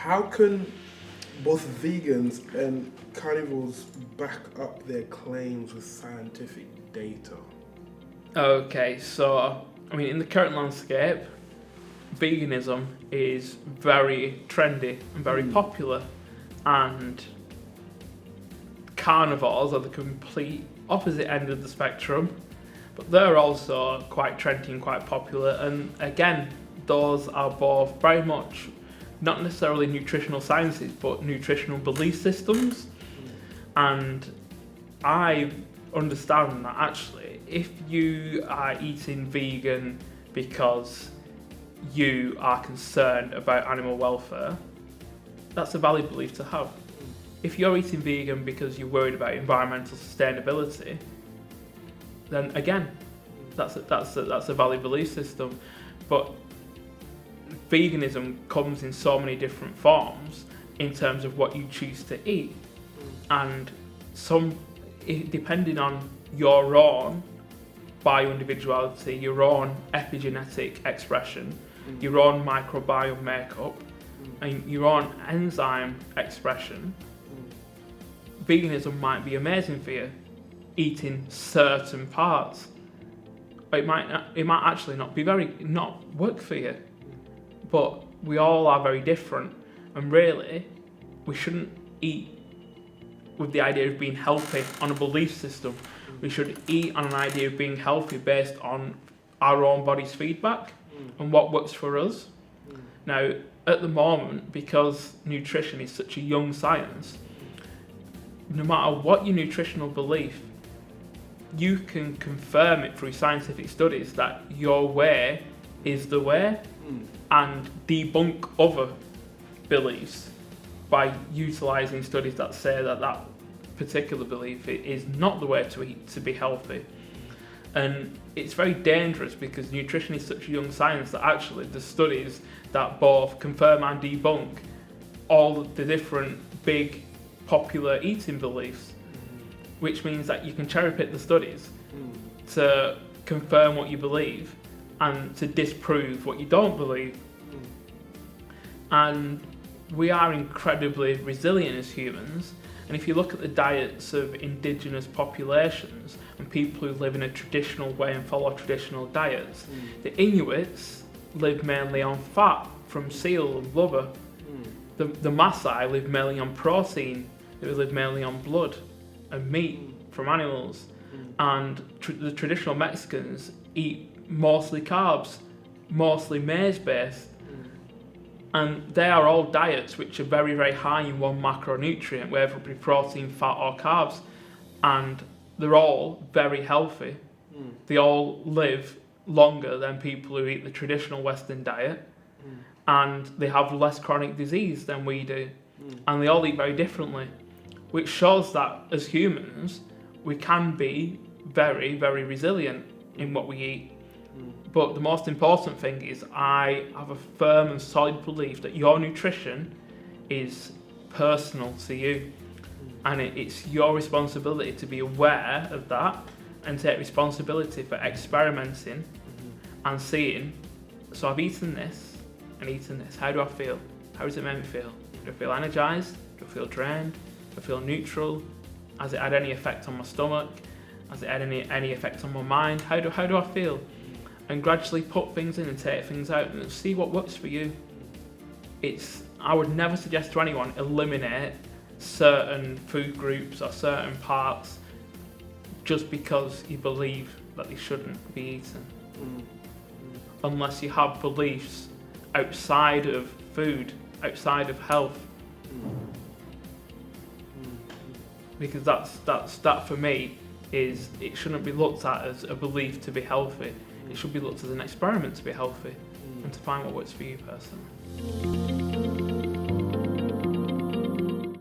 How can both vegans and carnivores back up their claims with scientific data? Okay, so, I mean, in the current landscape, veganism is very trendy and very popular, and carnivores are the complete opposite end of the spectrum, but they're also quite trendy and quite popular. And again, those are both very much not necessarily nutritional sciences, but nutritional belief systems. And I understand that actually, if you are eating vegan because you are concerned about animal welfare, that's a valid belief to have. If you're eating vegan because you're worried about environmental sustainability, then again, that's a valid belief system. But veganism comes in so many different forms in terms of what you choose to eat, and depending on your own bio-individuality, your own epigenetic expression, your own microbiome makeup, and your own enzyme expression, veganism might be amazing for you, eating certain parts. It might actually not work for you. But we all are very different, and really, we shouldn't eat with the idea of being healthy on a belief system. We should eat on an idea of being healthy based on our own body's feedback and what works for us. Now, at the moment, because nutrition is such a young science, no matter what your nutritional belief, you can confirm it through scientific studies that your way is the way, and debunk other beliefs by utilising studies that say that that particular belief is not the way to eat to be healthy. And it's very dangerous because nutrition is such a young science that actually the studies that both confirm and debunk all the different big popular eating beliefs, which means that you can cherry pick the studies to confirm what you believe and to disprove what you don't believe. And we are incredibly resilient as humans, and if you look at the diets of indigenous populations and people who live in a traditional way and follow traditional diets, the Inuits live mainly on fat from seal and blubber. The Maasai live mainly on protein, they live mainly on blood and meat from animals, and the traditional Mexicans eat mostly carbs, mostly maize based, and they are all diets which are very, very high in one macronutrient, whether it be protein, fat or carbs, and they're all very healthy. They all live longer than people who eat the traditional Western diet, and they have less chronic disease than we do, and they all eat very differently, which shows that as humans we can be very, very resilient in what we eat. But the most important thing is I have a firm and solid belief that your nutrition is personal to you, and it's your responsibility to be aware of that and take responsibility for experimenting and seeing, so I've eaten this and eaten this, how do I feel? How does it make me feel? Do I feel energised? Do I feel drained? Do I feel neutral? Has it had any effect on my stomach? Has it had any effect on my mind? How do I feel? And gradually put things in and take things out and see what works for you. I would never suggest to anyone eliminate certain food groups or certain parts just because you believe that they shouldn't be eaten. Unless you have beliefs outside of food, outside of health. Because that for me is, it shouldn't be looked at as a belief to be healthy. It should be looked at as an experiment to be healthy and to find what works for you personally.